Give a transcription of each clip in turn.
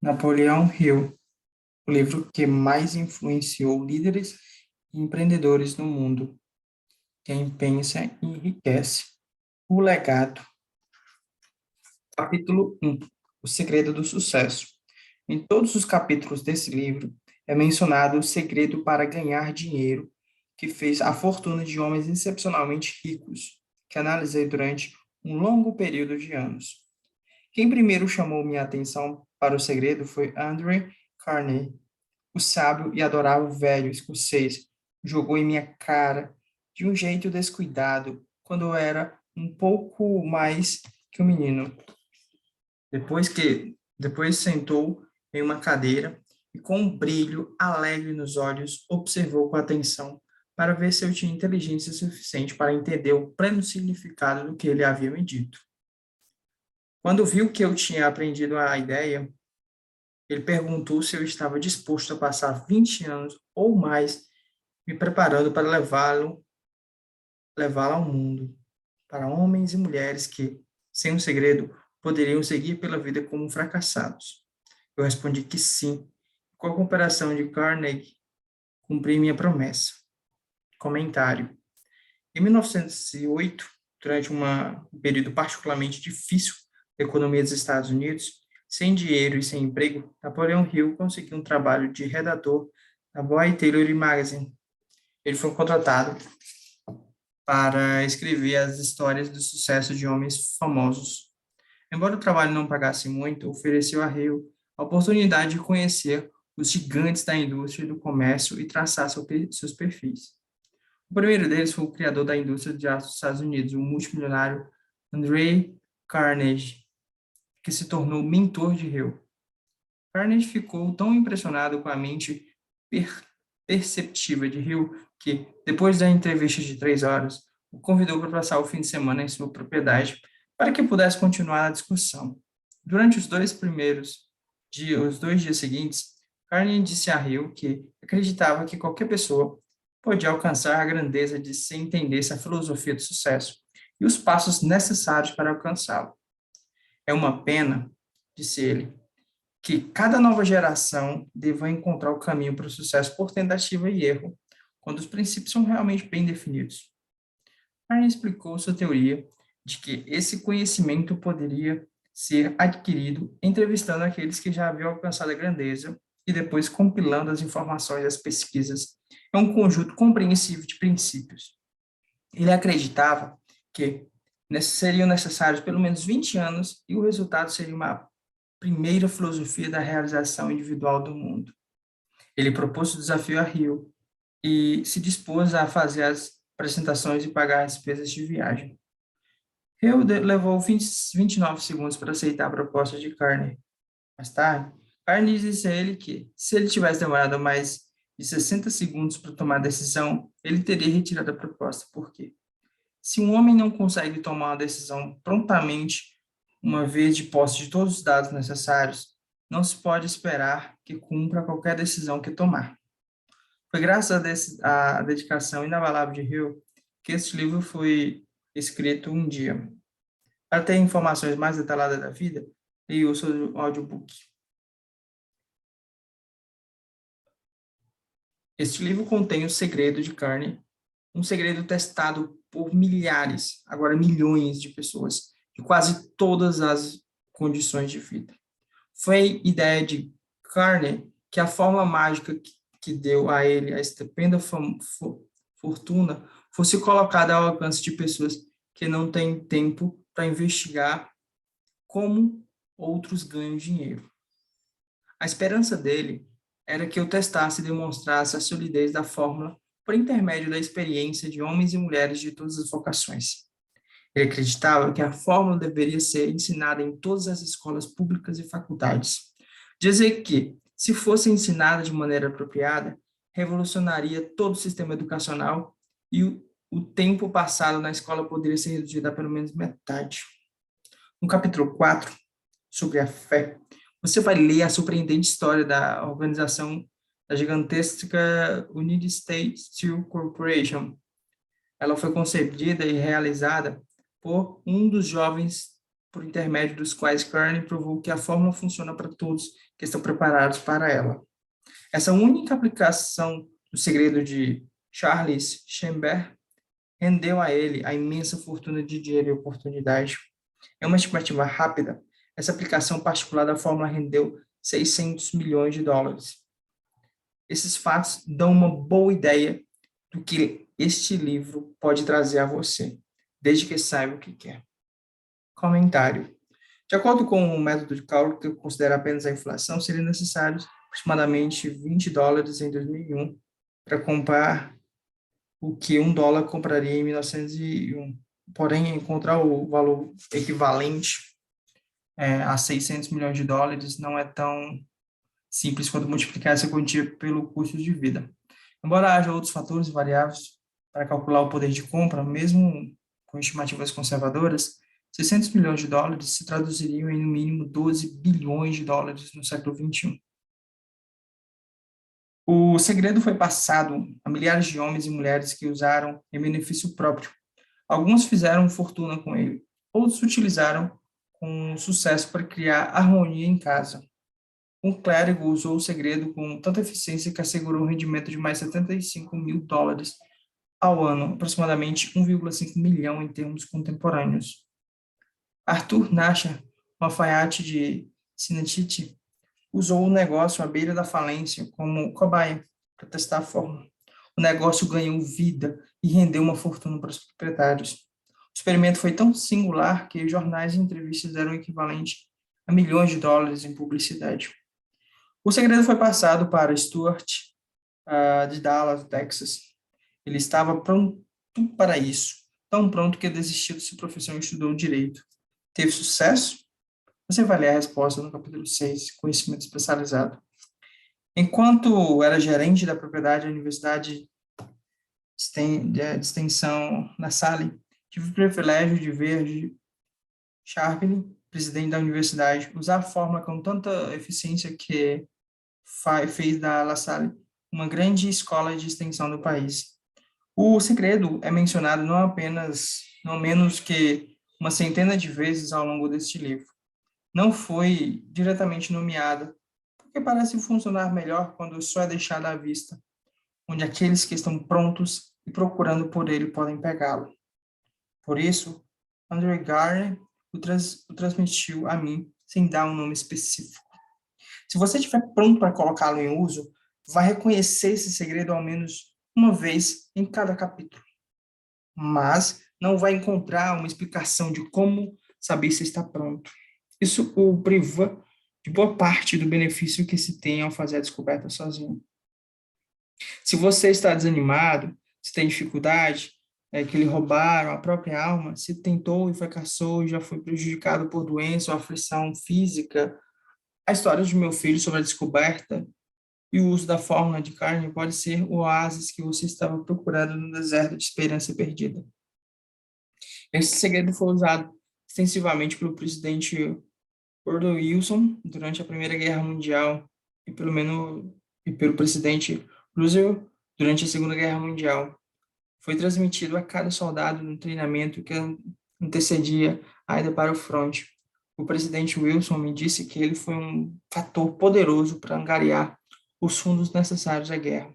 Napoleão Hill, o livro que mais influenciou líderes e empreendedores no mundo. Quem pensa enriquece. O legado. Capítulo 1. O segredo do sucesso. Em todos os capítulos desse livro é mencionado o segredo para ganhar dinheiro que fez a fortuna de homens excepcionalmente ricos, que analisei durante um longo período de anos. Quem primeiro chamou minha atenção para o segredo foi Andrew Carnegie, o sábio e adorável velho escocês. Jogou em minha cara de um jeito descuidado quando eu era um pouco mais que um menino. Depois sentou em uma cadeira e, com um brilho alegre nos olhos, observou com atenção para ver se eu tinha inteligência suficiente para entender o pleno significado do que ele havia me dito. Quando viu que eu tinha aprendido a ideia, ele perguntou se eu estava disposto a passar 20 anos ou mais me preparando para levá-la ao mundo, para homens e mulheres que, sem um segredo, poderiam seguir pela vida como fracassados. Eu respondi que sim. Com a cooperação de Carnegie, cumpri minha promessa. Comentário. Em 1908, durante um período particularmente difícil da economia dos Estados Unidos, sem dinheiro e sem emprego, Napoleão Hill conseguiu um trabalho de redator na Boy Taylor Magazine. Ele foi contratado para escrever as histórias do sucesso de homens famosos. Embora o trabalho não pagasse muito, ofereceu a Hill a oportunidade de conhecer os gigantes da indústria e do comércio e traçar seus perfis. O primeiro deles foi o criador da indústria de aço dos Estados Unidos, o multimilionário Andrew Carnegie, que se tornou mentor de Hill. Carnegie ficou tão impressionado com a mente perceptiva de Hill que, depois da entrevista de 3 horas, o convidou para passar o fim de semana em sua propriedade para que pudesse continuar a discussão. Durante os 2 dias seguintes, Carnegie disse a Hill que acreditava que qualquer pessoa podia alcançar a grandeza de se entendesse a filosofia do sucesso e os passos necessários para alcançá-lo. É uma pena, disse ele, que cada nova geração deva encontrar o caminho para o sucesso por tentativa e erro, quando os princípios são realmente bem definidos. Carnegie explicou sua teoria de que esse conhecimento poderia ser adquirido entrevistando aqueles que já haviam alcançado a grandeza e depois compilando as informações das pesquisas em um conjunto compreensível de princípios. Ele acreditava que seriam necessários pelo menos 20 anos e o resultado seria uma primeira filosofia da realização individual do mundo. Ele propôs o desafio a Hill e se dispôs a fazer as apresentações e pagar as despesas de viagem. Hill levou 29 segundos para aceitar a proposta de Carnegie. Mais tarde, Carnegie disse a ele que, se ele tivesse demorado mais de 60 segundos para tomar a decisão, ele teria retirado a proposta. Por quê? Se um homem não consegue tomar uma decisão prontamente, uma vez de posse de todos os dados necessários, não se pode esperar que cumpra qualquer decisão que tomar. Foi graças à dedicação inabalável de Hill que este livro foi escrito um dia. Para ter informações mais detalhadas da vida, leia o seu audiobook. Este livro contém o segredo de Carnegie, um segredo testado por milhares, agora milhões de pessoas, de quase todas as condições de vida. Foi ideia de Carnegie que a fórmula mágica que deu a ele a estupenda fortuna fosse colocada ao alcance de pessoas que não têm tempo para investigar como outros ganham dinheiro. A esperança dele era que eu testasse e demonstrasse a solidez da fórmula por intermédio da experiência de homens e mulheres de todas as vocações. Ele acreditava que a fórmula deveria ser ensinada em todas as escolas públicas e faculdades. Dizer que, se fosse ensinada de maneira apropriada, revolucionaria todo o sistema educacional e o tempo passado na escola poderia ser reduzido a pelo menos metade. No capítulo 4, sobre a fé, você vai ler a surpreendente história da organização da gigantesca United States Steel Corporation. Ela foi concebida e realizada por um dos jovens por intermédio dos quais Kearney provou que a fórmula funciona para todos que estão preparados para ela. Essa única aplicação do segredo de Charles Schember rendeu a ele a imensa fortuna de dinheiro e oportunidade. Em uma estimativa rápida, essa aplicação particular da fórmula rendeu 600 milhões de dólares. Esses fatos dão uma boa ideia do que este livro pode trazer a você, desde que saiba o que quer. Comentário. De acordo com o método de cálculo, que considera apenas a inflação, seria necessário aproximadamente 20 dólares em 2001 para comprar o que $1 compraria em 1901. Porém, encontrar o valor equivalente a 600 milhões de dólares não é tão simples quanto multiplicar essa quantia pelo custo de vida. Embora haja outros fatores variáveis para calcular o poder de compra, mesmo com estimativas conservadoras, 600 milhões de dólares se traduziriam em no mínimo 12 bilhões de dólares no século XXI. O segredo foi passado a milhares de homens e mulheres que usaram em benefício próprio. Alguns fizeram fortuna com ele, outros utilizaram com sucesso para criar harmonia em casa. Um clérigo usou o segredo com tanta eficiência que assegurou um rendimento de mais 75 mil dólares ao ano, aproximadamente 1,5 milhão em termos contemporâneos. Arthur Nasher, um alfaiate de Cincinnati, usou o negócio à beira da falência como cobaia para testar a fórmula. O negócio ganhou vida e rendeu uma fortuna para os proprietários. O experimento foi tão singular que jornais e entrevistas deram o equivalente a milhões de dólares em publicidade. O segredo foi passado para Stuart, de Dallas, Texas. Ele estava pronto para isso, tão pronto que desistiu de sua profissão e estudou direito. Teve sucesso? Você vai ler a resposta no capítulo 6, conhecimento especializado. Enquanto era gerente da propriedade da Universidade de Extensão na Salle, tive o privilégio de ver Sharpling, presidente da universidade, usar a fórmula com tanta eficiência que fez da La Salle uma grande escola de extensão do país. O segredo é mencionado não menos que uma centena de vezes ao longo deste livro. Não foi diretamente nomeada, porque parece funcionar melhor quando só é deixada à vista, onde aqueles que estão prontos e procurando por ele podem pegá-lo. Por isso, Andrew Garner o transmitiu a mim sem dar um nome específico. Se você estiver pronto para colocá-lo em uso, vai reconhecer esse segredo ao menos uma vez em cada capítulo. Mas não vai encontrar uma explicação de como saber se está pronto. Isso o priva de boa parte do benefício que se tem ao fazer a descoberta sozinho. Se você está desanimado, se tem dificuldade, que lhe roubaram a própria alma, se tentou e fracassou e já foi prejudicado por doença ou aflição física, a história de meu filho sobre a descoberta e o uso da fórmula de Kearney pode ser o oásis que você estava procurando no deserto de esperança perdida. Esse segredo foi usado extensivamente pelo presidente Woodrow Wilson durante a Primeira Guerra Mundial e pelo presidente Roosevelt durante a Segunda Guerra Mundial. Foi transmitido a cada soldado no treinamento que antecedia a ida para o fronte. O presidente Wilson me disse que ele foi um fator poderoso para angariar os fundos necessários à guerra.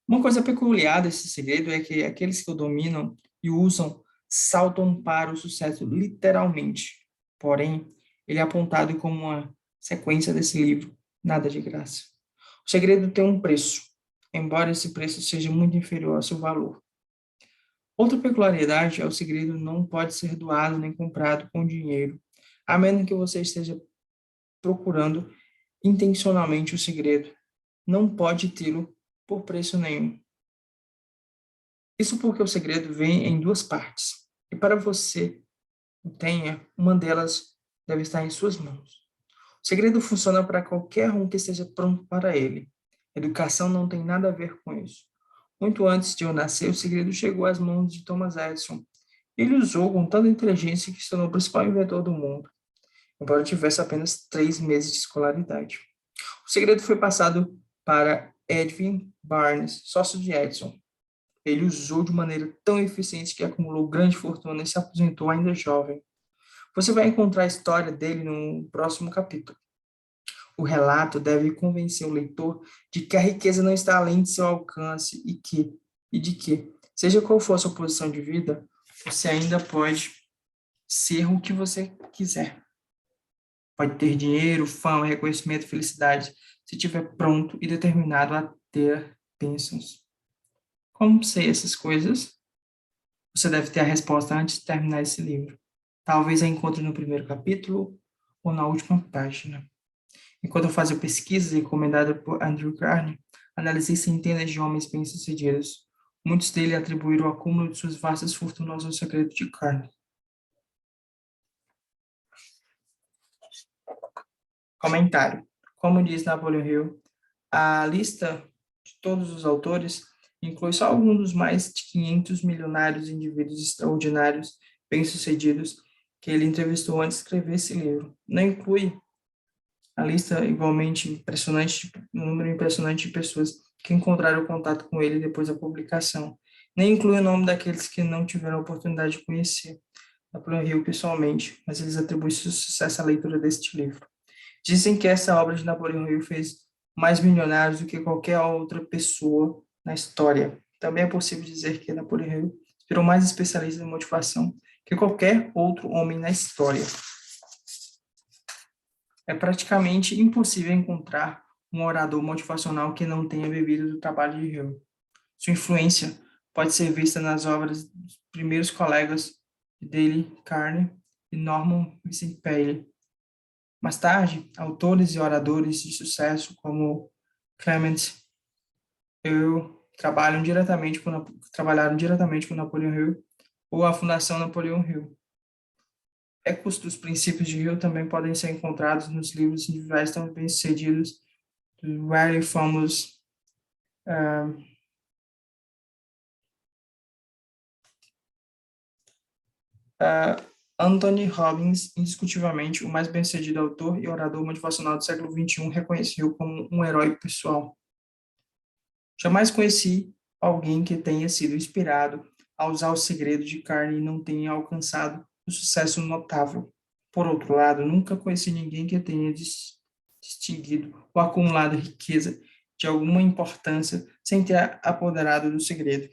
Uma coisa peculiar desse segredo é que aqueles que o dominam e usam saltam para o sucesso literalmente. Porém, ele é apontado como uma sequência desse livro, nada de graça. O segredo tem um preço, embora esse preço seja muito inferior ao seu valor. Outra peculiaridade é o segredo não pode ser doado nem comprado com dinheiro, a menos que você esteja procurando intencionalmente o segredo. Não pode tê-lo por preço nenhum. Isso porque o segredo vem em duas partes. E para você o tenha, uma delas deve estar em suas mãos. O segredo funciona para qualquer um que esteja pronto para ele. Educação não tem nada a ver com isso. Muito antes de eu nascer, o segredo chegou às mãos de Thomas Edison. Ele usou com tanta inteligência que se tornou o principal inventor do mundo, embora tivesse apenas 3 meses de escolaridade. O segredo foi passado para Edwin Barnes, sócio de Edison. Ele usou de maneira tão eficiente que acumulou grande fortuna e se aposentou ainda jovem. Você vai encontrar a história dele no próximo capítulo. O relato deve convencer o leitor de que a riqueza não está além de seu alcance e de que, seja qual for a sua posição de vida, você ainda pode ser o que você quiser. Pode ter dinheiro, fama, reconhecimento, felicidade, se estiver pronto e determinado a ter bênçãos. Como sei essas coisas? Você deve ter a resposta antes de terminar esse livro. Talvez a encontre no primeiro capítulo ou na última página. Enquanto eu fazia pesquisas recomendadas por Andrew Carnegie, analisei centenas de homens bem-sucedidos. Muitos deles atribuíram o acúmulo de suas vastas fortunas ao segredo de Carnegie. Comentário. Como diz Napoleon Hill, a lista de todos os autores inclui só alguns dos mais de 500 milionários indivíduos extraordinários, bem-sucedidos, que ele entrevistou antes de escrever esse livro. Não inclui a lista igualmente impressionante, um número impressionante de pessoas que encontraram contato com ele depois da publicação. Nem inclui o nome daqueles que não tiveram a oportunidade de conhecer Napoleon Hill pessoalmente, mas eles atribuem seu sucesso à leitura deste livro. Dizem que essa obra de Napoleon Hill fez mais milionários do que qualquer outra pessoa na história. Também é possível dizer que Napoleon Hill inspirou mais especialistas em motivação que qualquer outro homem na história. É praticamente impossível encontrar um orador motivacional que não tenha bebido do trabalho de Hill. Sua influência pode ser vista nas obras dos primeiros colegas dele, Carnegie e Norman Vincent Peale. Mais tarde, autores e oradores de sucesso como Clement Hill trabalharam diretamente com Napoleon Hill ou a Fundação Napoleon Hill. Ecos dos princípios de Hill também podem ser encontrados nos livros individuais tão bem-sucedidos do Riley Famous Anthony Robbins, indiscutivelmente o mais bem-sucedido autor e orador motivacional do século XXI, reconheceu como um herói pessoal. Jamais conheci alguém que tenha sido inspirado a usar o segredo de Carnegie e não tenha alcançado um sucesso notável. Por outro lado, nunca conheci ninguém que tenha distinguido ou acumulado riqueza de alguma importância sem ter apoderado do segredo.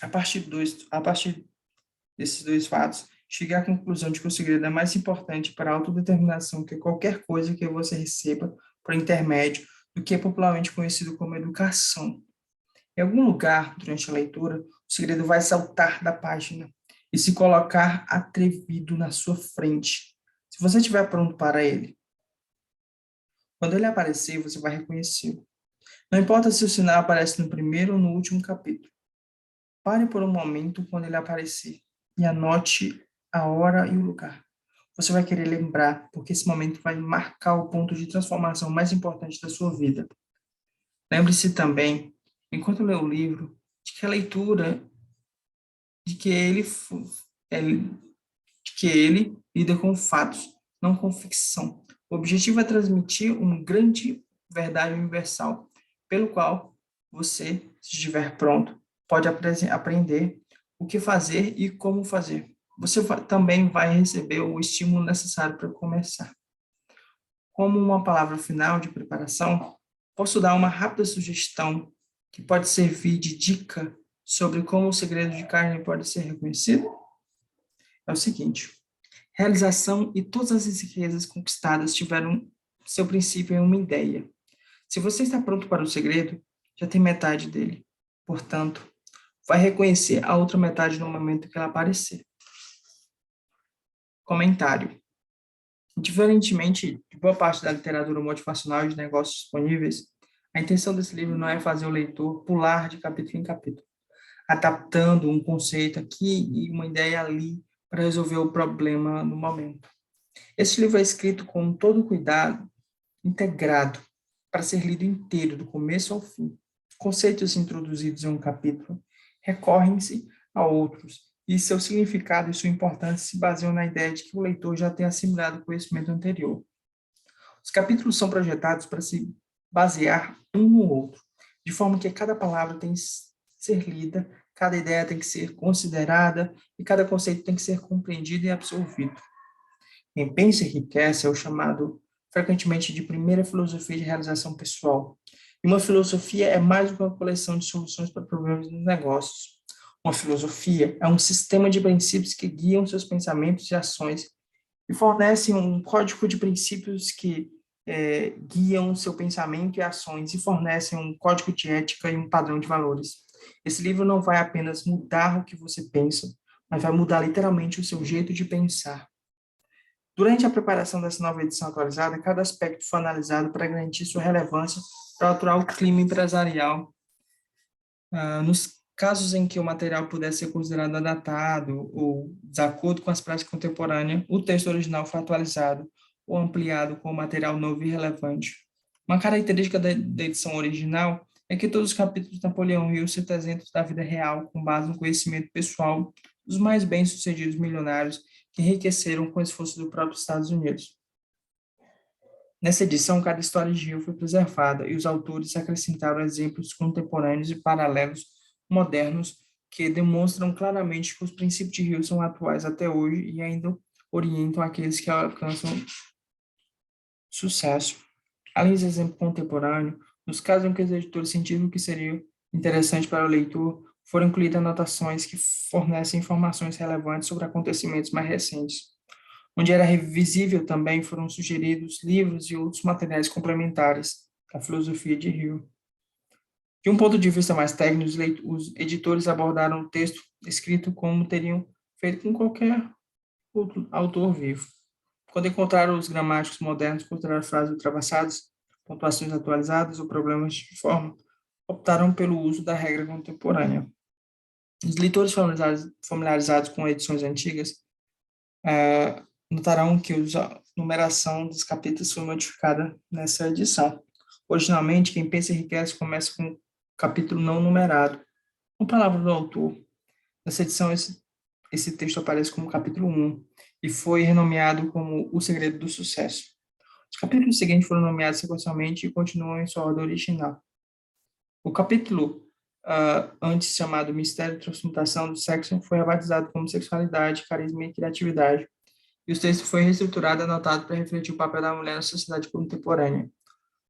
A partir desses dois fatos, cheguei à conclusão de que o segredo é mais importante para a autodeterminação que qualquer coisa que você receba por intermédio do que é popularmente conhecido como educação. Em algum lugar, durante a leitura, o segredo vai saltar da página e se colocar atrevido na sua frente, se você estiver pronto para ele. Quando ele aparecer, você vai reconhecê-lo. Não importa se o sinal aparece no primeiro ou no último capítulo. Pare por um momento quando ele aparecer e anote a hora e o lugar. Você vai querer lembrar, porque esse momento vai marcar o ponto de transformação mais importante da sua vida. Lembre-se também, enquanto lê o livro, de que a leitura, de que ele lida com fatos, não com ficção. O objetivo é transmitir uma grande verdade universal, pelo qual você, se estiver pronto, pode aprender o que fazer e como fazer. Você também vai receber o estímulo necessário para começar. Como uma palavra final de preparação, posso dar uma rápida sugestão que pode servir de dica sobre como o segredo de Carnegie pode ser reconhecido? É o seguinte: realização e todas as riquezas conquistadas tiveram seu princípio em uma ideia. Se você está pronto para o segredo, já tem metade dele. Portanto, vai reconhecer a outra metade no momento que ela aparecer. Comentário. Diferentemente de boa parte da literatura motivacional e de negócios disponíveis, a intenção desse livro não é fazer o leitor pular de capítulo em capítulo, adaptando um conceito aqui e uma ideia ali para resolver o problema no momento. Este livro é escrito com todo cuidado, integrado, para ser lido inteiro, do começo ao fim. Conceitos introduzidos em um capítulo recorrem-se a outros, e seu significado e sua importância se baseiam na ideia de que o leitor já tem assimilado o conhecimento anterior. Os capítulos são projetados para se basear um no outro, de forma que cada palavra tem que ser lida, cada ideia tem que ser considerada e cada conceito tem que ser compreendido e absorvido. Quem pensa e enriquece é o chamado frequentemente de primeira filosofia de realização pessoal. E uma filosofia é mais do que uma coleção de soluções para problemas nos negócios. Uma filosofia é um sistema de princípios que guiam seus pensamentos e ações e fornecem um código de princípios que guiam seu pensamento e ações e fornecem um código de ética e um padrão de valores. Esse livro não vai apenas mudar o que você pensa, mas vai mudar literalmente o seu jeito de pensar. Durante a preparação dessa nova edição atualizada, cada aspecto foi analisado para garantir sua relevância para o atual clima empresarial. Nos casos em que o material pudesse ser considerado datado ou desacordo com as práticas contemporâneas, o texto original foi atualizado ou ampliado com material novo e relevante. Uma característica da edição original é que todos os capítulos de Napoleão Hill se apresentam da vida real, com base no conhecimento pessoal dos mais bem-sucedidos milionários que enriqueceram com o esforço dos próprios Estados Unidos. Nessa edição, cada história de Hill foi preservada e os autores acrescentaram exemplos contemporâneos e paralelos modernos que demonstram claramente que os princípios de Hill são atuais até hoje e ainda orientam aqueles que alcançam sucesso. Além desse exemplo contemporâneo, nos casos em que os editores sentiram que seria interessante para o leitor, foram incluídas anotações que fornecem informações relevantes sobre acontecimentos mais recentes. Onde era visível também foram sugeridos livros e outros materiais complementares à filosofia de Hill. De um ponto de vista mais técnico, os editores abordaram o texto escrito como teriam feito com qualquer outro autor vivo. Quando encontraram os gramáticos modernos consideraram frases ultrapassadas, pontuações atualizadas ou problemas de forma, optaram pelo uso da regra contemporânea. Os leitores familiarizados com edições antigas notarão que a numeração dos capítulos foi modificada nessa edição. Originalmente, Quem Pensa Enriquece começa com um capítulo não numerado. Com palavra do autor, nessa edição, esse texto aparece como capítulo 1 e foi renomeado como O Segredo do Sucesso. Os capítulos seguintes foram nomeados sequencialmente e continuam em sua ordem original. O capítulo antes chamado Mistério de Transmutação do Sexo foi rebatizado como Sexualidade, Carisma e Criatividade, e o texto foi reestruturado e anotado para refletir o papel da mulher na sociedade contemporânea.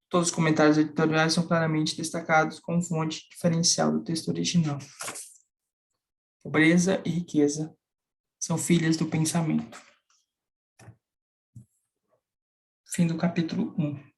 Todos os comentários editoriais são claramente destacados como fonte diferencial do texto original. Pobreza e riqueza são filhas do pensamento. Fim do capítulo 1.